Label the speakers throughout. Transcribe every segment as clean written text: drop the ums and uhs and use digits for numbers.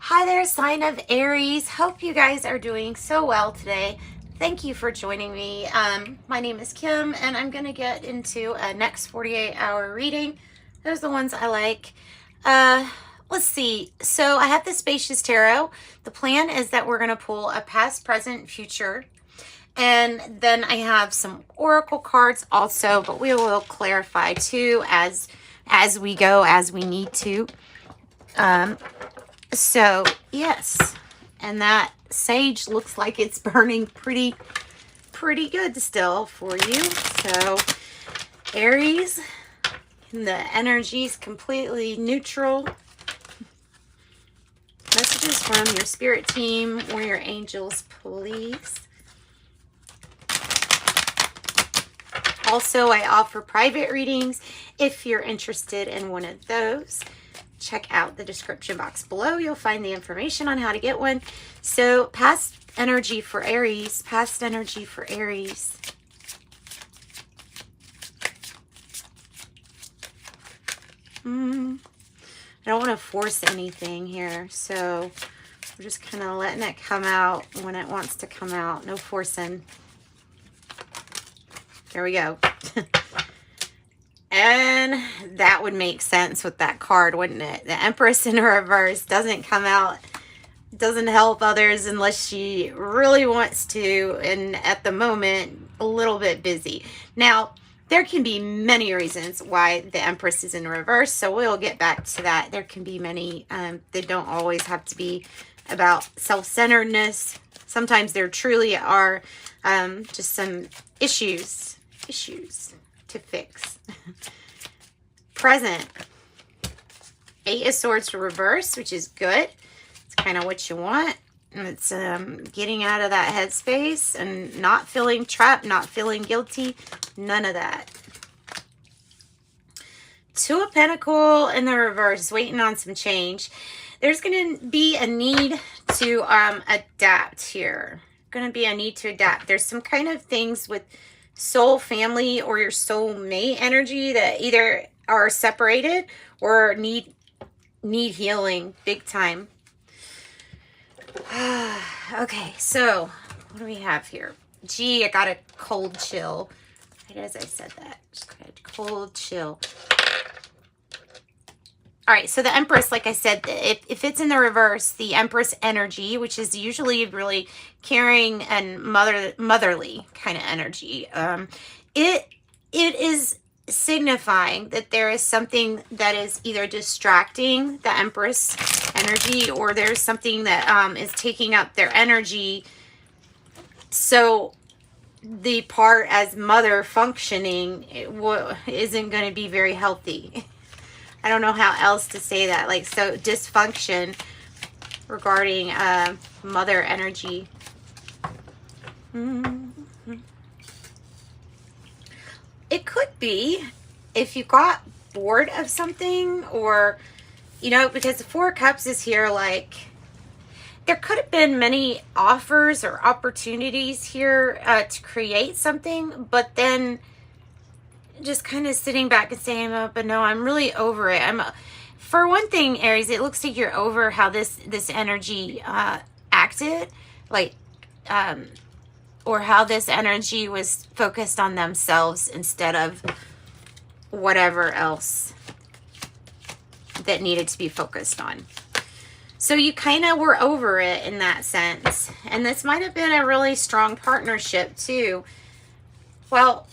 Speaker 1: Hi there, sign of Aries. Hope you guys are doing so well today. Thank you for joining me. My name is Kim, and I'm going to get into a next 48-hour reading. Those are the ones I like. Let's see. So I have the Spacious Tarot. The plan is that we're going to pull a past, present, future. And then I have some oracle cards also, but we will clarify too as we go, as we need to. So yes, and that sage looks like it's burning pretty good still for you. So Aries, the energy is completely neutral. Messages from your spirit team or your angels, please. Also, I offer private readings if you're interested in one of those. Check out the description box below. You'll find the information on how to get one. So past energy for Aries, past energy for Aries. I don't want to force anything here, so we're just kind of letting it come out when it wants to come out. No forcing. There we go. And that would make sense with that card, wouldn't it? The Empress in reverse doesn't come out, doesn't help others unless she really wants to, and at the moment, a little bit busy. Now, there can be many reasons why the Empress is in reverse, so we'll get back to that. There can be many. They don't always have to be about self-centeredness. Sometimes there truly are just some issues to fix. Present. 8 of Swords to reverse, which is good. It's kind of what you want. And it's getting out of that headspace and not feeling trapped, not feeling guilty. None of that. 2 of Pentacles in the reverse, waiting on some change. There's going to be a need to adapt here. Going to be a need to adapt. There's some kind of things with soul family or your soul mate energy that either are separated or need healing big time. Okay, so what do we have here? Gee, I got a cold chill right as I said that. Just got a cold chill. All right, so the Empress, like I said, if it's in the reverse, the Empress energy, which is usually really caring and motherly kind of energy, it is signifying that there is something that is either distracting the Empress energy, or there's something that is taking up their energy. So the part as mother functioning isn't going to be very healthy. I don't know how else to say that. Like, so dysfunction regarding mother energy. It could be if you got bored of something, or, you know, because the 4 of Cups is here, like, there could have been many offers or opportunities here to create something, but then just kind of sitting back and saying, oh, but no, I'm really over it. For one thing, Aries, it looks like you're over how this energy acted, like, or how this energy was focused on themselves instead of whatever else that needed to be focused on. So you kind of were over it in that sense. And this might have been a really strong partnership too. Well,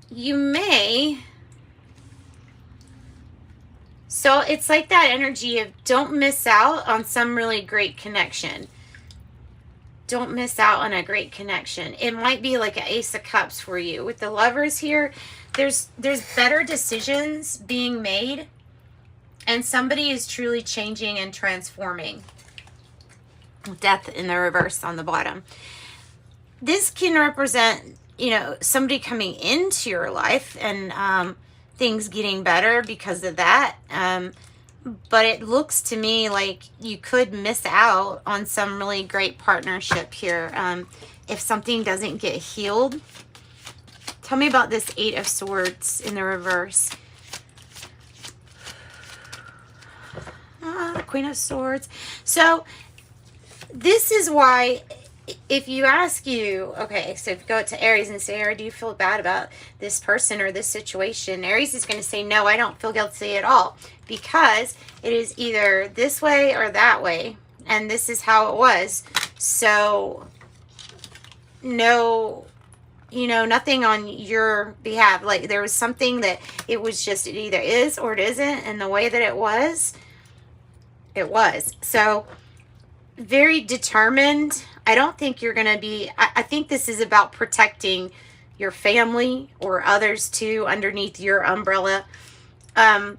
Speaker 1: you may. So it's like that energy of don't miss out on some really great connection. Don't miss out on a great connection. It might be like an Ace of Cups for you. With the Lovers here, there's better decisions being made, and somebody is truly changing and transforming. Death in the reverse on the bottom. This can represent, you know, somebody coming into your life and things getting better because of that. But it looks to me like you could miss out on some really great partnership here if something doesn't get healed. Tell me about this 8 of Swords in the reverse. Queen of Swords. So this is why, if you ask you, okay, so if you go to Aries and say, do you feel bad about this person or this situation? Aries is going to say, no, I don't feel guilty at all, because it is either this way or that way, and this is how it was. So no, you know, nothing on your behalf. Like, there was something that it was just, it either is or it isn't, and the way that it was, it was. So very determined. I don't think you're going to be, I think this is about protecting your family or others too underneath your umbrella. And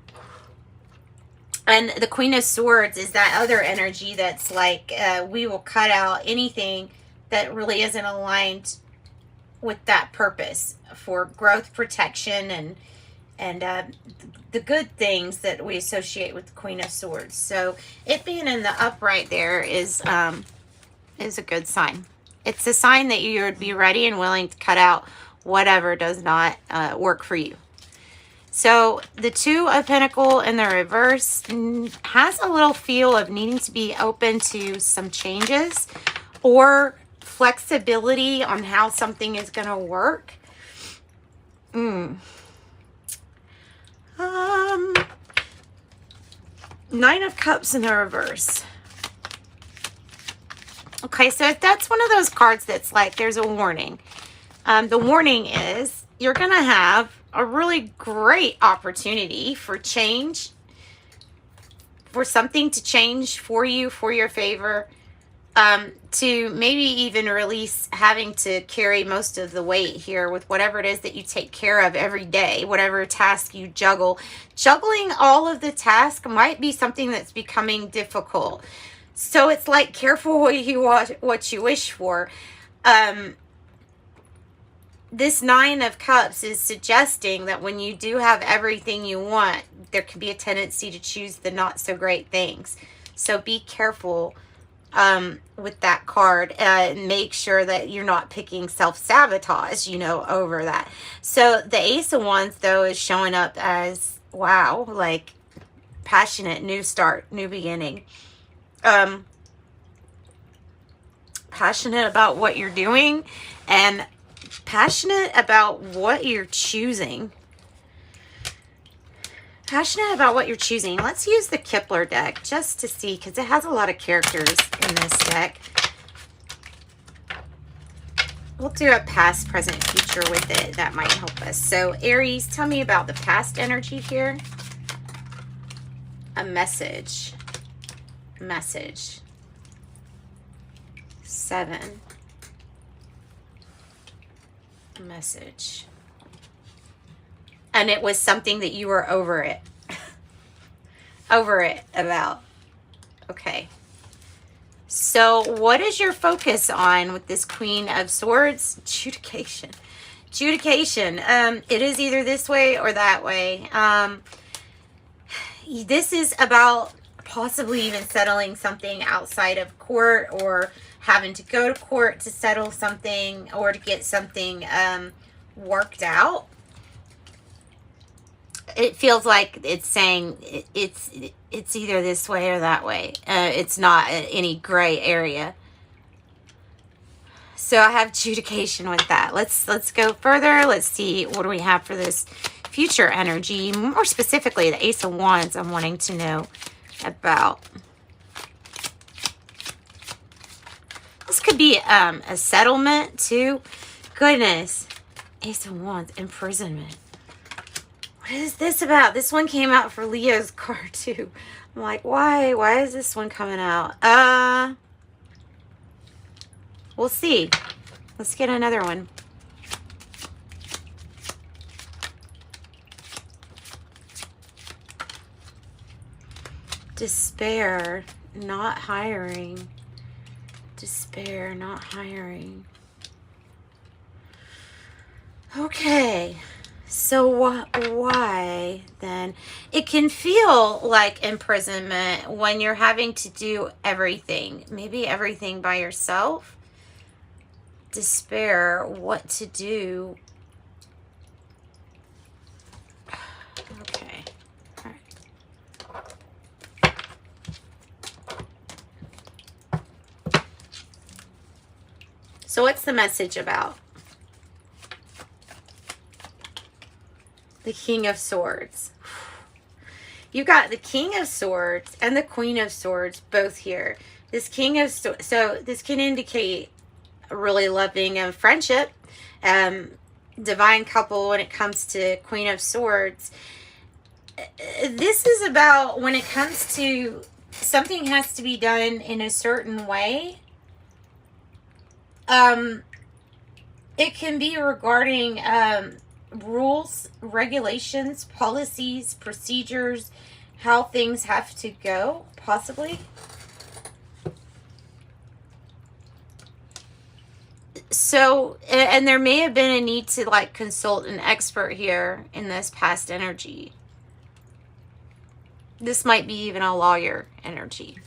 Speaker 1: the Queen of Swords is that other energy that's like, we will cut out anything that really isn't aligned with that purpose for growth, protection, and the good things that we associate with the Queen of Swords. So it being in the upright there is a good sign. It's a sign that you would be ready and willing to cut out whatever does not work for you. So the Two of Pentacles in the reverse has a little feel of needing to be open to some changes or flexibility on how something is going to work. Nine of Cups in the reverse. Okay, so if that's one of those cards that's like, there's a warning. The warning is you're going to have a really great opportunity for change, for something to change for you, for your favor, to maybe even release having to carry most of the weight here with whatever it is that you take care of every day, whatever task you juggle. Juggling all of the tasks might be something that's becoming difficult. So it's like, careful what you wish for. This Nine of Cups is suggesting that when you do have everything you want, there can be a tendency to choose the not so great things. So be careful with that card. Make sure that you're not picking self-sabotage, you know, over that. So the Ace of Wands, though, is showing up as, wow, like passionate, new start, new beginning. Passionate about what you're doing and passionate about what you're choosing. Passionate about what you're choosing. Let's use the Kipler deck just to see, because it has a lot of characters in this deck. We'll do a past, present, future with it. That might help us. So Aries, tell me about the past energy here. A message. Message. 7. Message. And it was something that you were over it. Over it about. Okay. So what is your focus on with this Queen of Swords? Adjudication. Adjudication. It is either this way or that way. This is about possibly even settling something outside of court, or having to go to court to settle something, or to get something worked out. It feels like it's saying it's either this way or that way. It's not any gray area. So I have adjudication with that. Let's go further. Let's see, what do we have for this future energy? More specifically, the Ace of Wands I'm wanting to know about. This could be a settlement too. Goodness. Ace of Wands, imprisonment. What is this about? This one came out for Leo's card too. I'm like, why? Why is this one coming out? We'll see. Let's get another one. Despair, not hiring. Despair, not hiring. Okay. So why then? It can feel like imprisonment when you're having to do everything. Maybe everything by yourself. Despair, what to do. Okay. All right. So what's the message about? The King of Swords. You got the King of Swords and the Queen of Swords both here. This King of Swords, so this can indicate a really loving friendship, divine couple when it comes to Queen of Swords. This is about when it comes to something has to be done in a certain way. It can be regarding rules, regulations, policies, procedures, how things have to go, possibly. So, and there may have been a need to like consult an expert here in this past energy. This might be even a lawyer energy.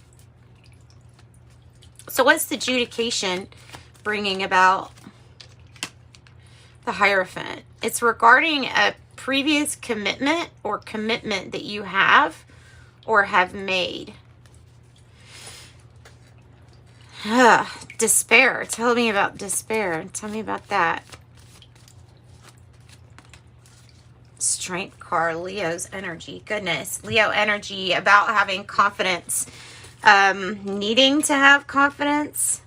Speaker 1: So what's the adjudication bringing about? The Hierophant. It's regarding a previous commitment or commitment that you have or have made. Despair. Tell me about despair. Tell me about that. Strength card. Leo's energy. Goodness. Leo energy about having confidence. Needing to have confidence.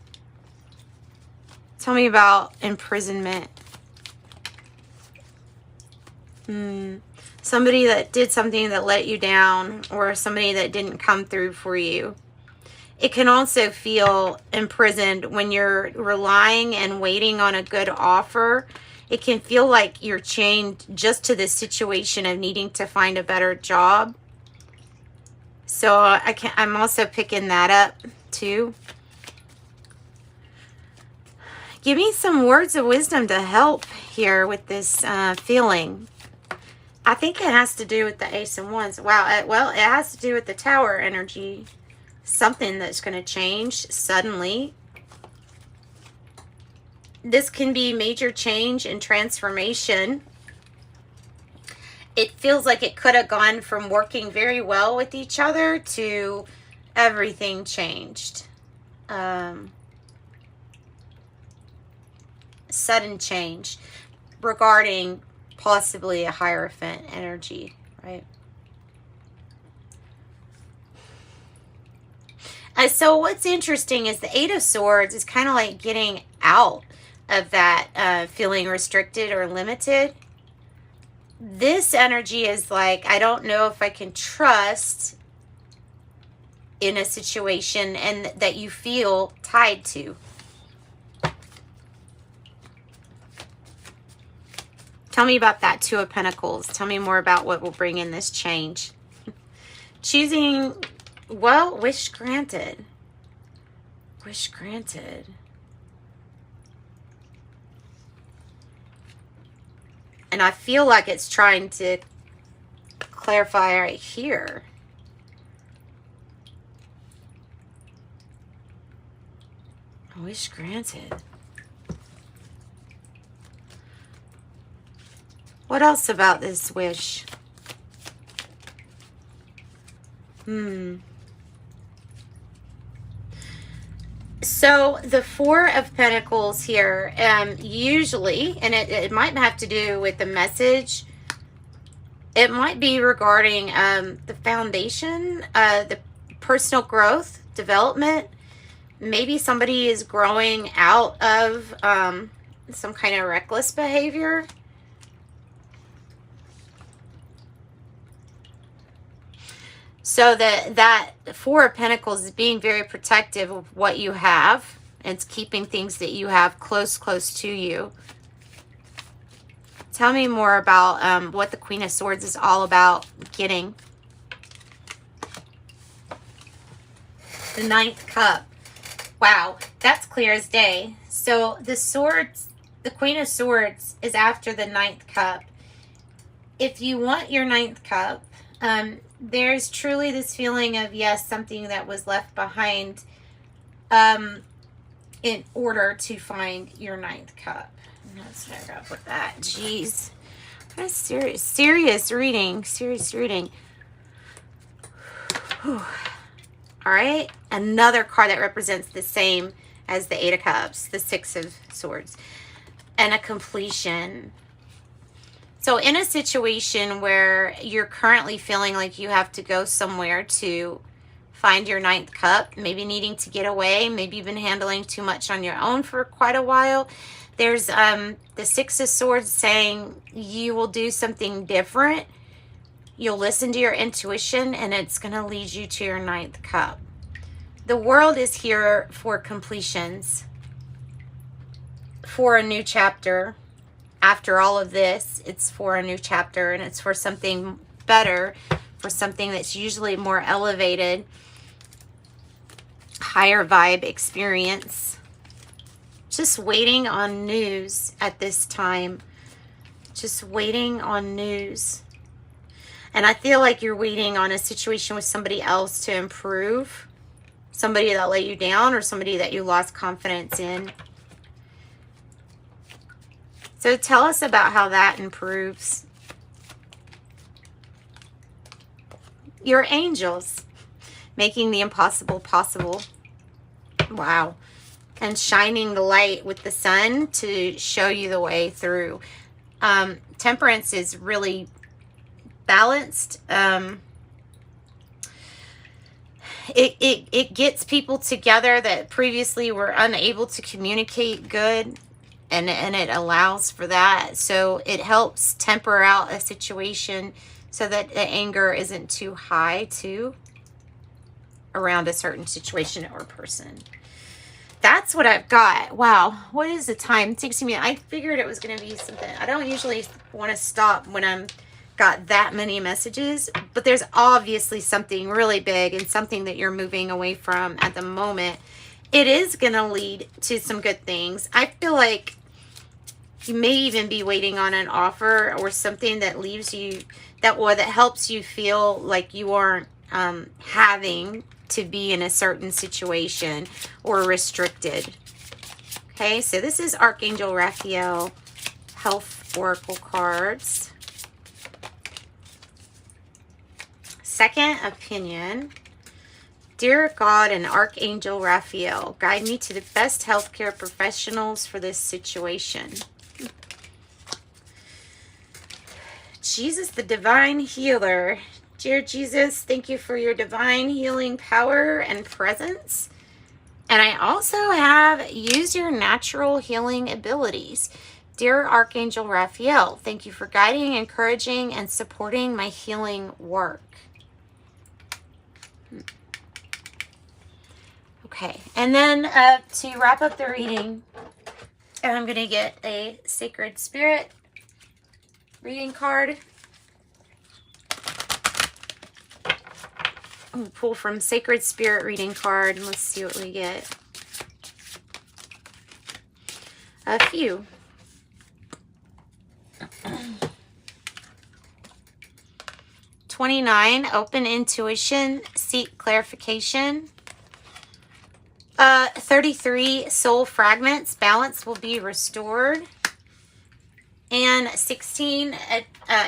Speaker 1: Tell me about imprisonment. Somebody that did something that let you down, or somebody that didn't come through for you. It can also feel imprisoned when you're relying and waiting on a good offer. It can feel like you're chained just to the situation of needing to find a better job. So I'm also picking that up too. Give me some words of wisdom to help here with this feeling. I think it has to do with the Ace of Wands. Wow. Well, it has to do with the Tower energy. Something that's going to change suddenly. This can be major change and transformation. It feels like it could have gone from working very well with each other to everything changed. Sudden change regarding possibly a Hierophant energy, right? So what's interesting is the Eight of Swords is kind of like getting out of that feeling restricted or limited. This energy is like, I don't know if I can trust in a situation and that you feel tied to. Tell me about that Two of Pentacles. Tell me more about what will bring in this change. Choosing, well, wish granted. Wish granted. And I feel like it's trying to clarify right here. Wish granted. What else about this wish? So the Four of Pentacles here, usually, and it might have to do with the message. It might be regarding the foundation, the personal growth, development. Maybe somebody is growing out of some kind of reckless behavior. So that Four of Pentacles is being very protective of what you have. It's keeping things that you have close to you. Tell me more about what the Queen of Swords is all about getting. The Ninth Cup. Wow, that's clear as day. So the Swords, the Queen of Swords is after the Ninth Cup. If you want your Ninth Cup, there's truly this feeling of, yes, something that was left behind in order to find your Ninth Cup. Let's start off with that. Jeez. What a serious reading. Serious reading. Whew. All right. Another card that represents the same as the Eight of Cups, the Six of Swords, and a completion. So in a situation where you're currently feeling like you have to go somewhere to find your ninth cup, maybe needing to get away, maybe you've been handling too much on your own for quite a while, there's the Six of Swords saying you will do something different. You'll listen to your intuition, and it's going to lead you to your ninth cup. The world is here for completions, for a new chapter. After all of this, it's for a new chapter, and it's for something better, for something that's usually more elevated, higher vibe experience. Just waiting on news at this time. Just waiting on news. And I feel like you're waiting on a situation with somebody else to improve. Somebody that let you down, or somebody that you lost confidence in. So tell us about how that improves. Your angels, making the impossible possible. Wow. And shining the light with the sun to show you the way through. Temperance is really balanced. It gets people together that previously were unable to communicate good. And it allows for that. So it helps temper out a situation so that the anger isn't too high too around a certain situation or person. That's what I've got. Wow. What is the time? It takes me. I figured it was going to be something. I don't usually want to stop when I'm got that many messages, but there's obviously something really big and something that you're moving away from at the moment. It is going to lead to some good things. I feel like you may even be waiting on an offer or something that leaves you, that helps you feel like you aren't having to be in a certain situation or restricted. Okay, so this is Archangel Raphael, Health Oracle cards. Second opinion. Dear God and Archangel Raphael, guide me to the best healthcare professionals for this situation. Jesus, the divine healer. Dear Jesus, thank you for your divine healing power and presence. And I also have use your natural healing abilities. Dear Archangel Raphael, thank you for guiding, encouraging, and supporting my healing work. Okay, and then to wrap up the reading, I'm going to get a Sacred Spirit reading card. I'm pull from Sacred Spirit reading card, and let's see what we get. A few. $29, open intuition, seek clarification. 33, soul fragments, balance will be restored. And 16,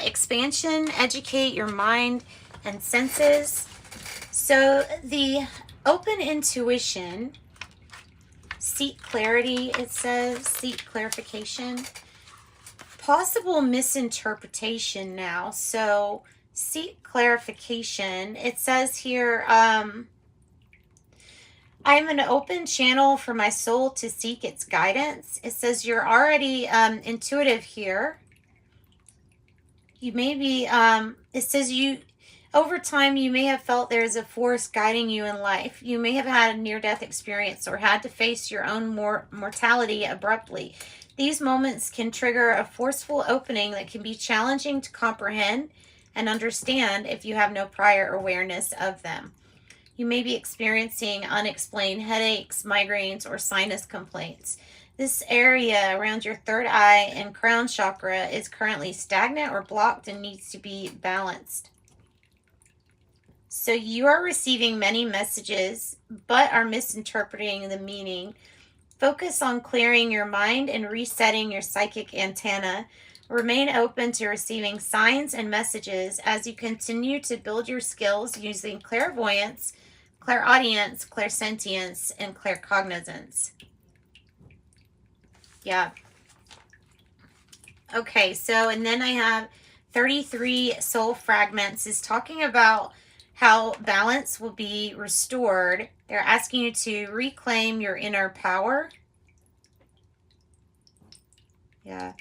Speaker 1: expansion, educate your mind and senses. So the open intuition, seek clarity, it says, seek clarification. Possible misinterpretation now. So seek clarification. It says here, I'm an open channel for my soul to seek its guidance. It says you're already intuitive here. You may be, it says you, over time, you may have felt there's a force guiding you in life. You may have had a near-death experience or had to face your own mortality abruptly. These moments can trigger a forceful opening that can be challenging to comprehend and understand if you have no prior awareness of them. You may be experiencing unexplained headaches, migraines, or sinus complaints. This area around your third eye and crown chakra is currently stagnant or blocked and needs to be balanced. So you are receiving many messages, but are misinterpreting the meaning. Focus on clearing your mind and resetting your psychic antenna. Remain open to receiving signs and messages as you continue to build your skills using clairvoyance, clairaudience, clairsentience, and claircognizance. Yeah. Okay, so, and then I have 33 soul fragments is talking about how balance will be restored. They're asking you to reclaim your inner power. Yeah.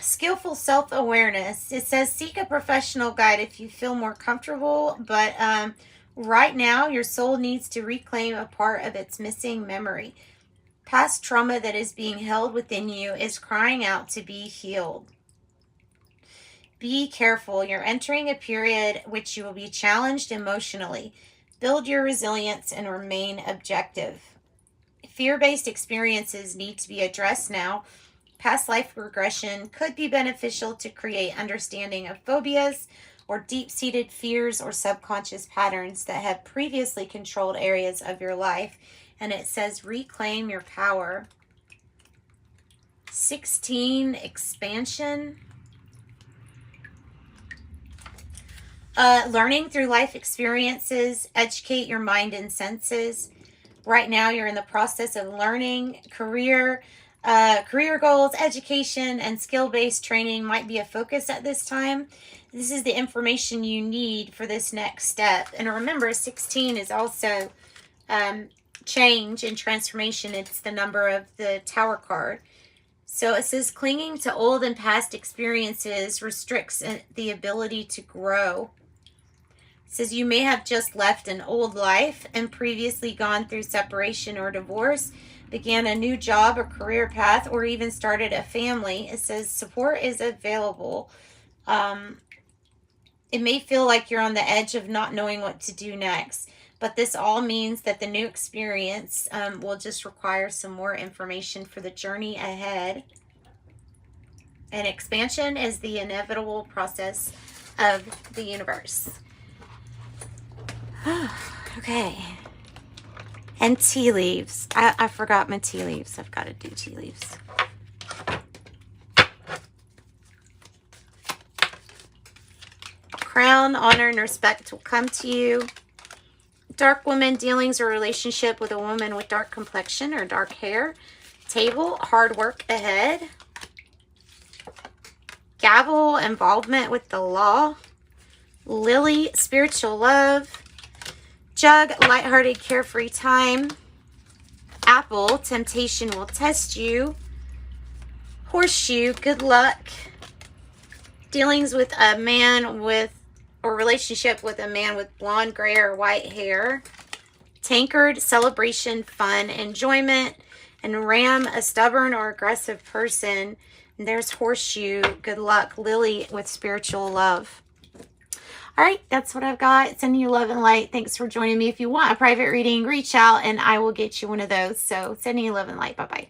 Speaker 1: Skillful self-awareness. It says seek a professional guide if you feel more comfortable, but right now your soul needs to reclaim a part of its missing memory. Past trauma that is being held within you is crying out to be healed. Be careful. You're entering a period which you will be challenged emotionally. Build your resilience and remain objective. Fear-based experiences need to be addressed now. Past life regression could be beneficial to create understanding of phobias or deep-seated fears or subconscious patterns that have previously controlled areas of your life. And it says reclaim your power. 16, expansion. Learning through life experiences, educate your mind and senses. Right now you're in the process of learning. Career goals, education, and skill-based training might be a focus at this time. This is the information you need for this next step. And remember, 16 is also change and transformation. It's the number of the Tower card. So it says clinging to old and past experiences restricts the ability to grow. It says you may have just left an old life and previously gone through separation or divorce, began a new job or career path, or even started a family. It says support is available. It may feel like you're on the edge of not knowing what to do next, but this all means that the new experience will just require some more information for the journey ahead. And expansion is the inevitable process of the universe. Okay. And tea leaves. I forgot my tea leaves. I've got to do tea leaves. Crown, honor, and respect will come to you. Dark woman dealings or relationship with a woman with dark complexion or dark hair. Table, hard work ahead. Gavel, involvement with the law. Lily, spiritual love. Jug, lighthearted, carefree time. Apple, temptation will test you. Horseshoe, good luck. Dealings with a man with, or relationship with a man with blonde, gray, or white hair. Tankard, celebration, fun, enjoyment. And Ram, a stubborn or aggressive person. And there's Horseshoe, good luck. Lily with spiritual love. All right, that's what I've got. Sending you love and light. Thanks for joining me. If you want a private reading, reach out and I will get you one of those. So sending you love and light. Bye-bye.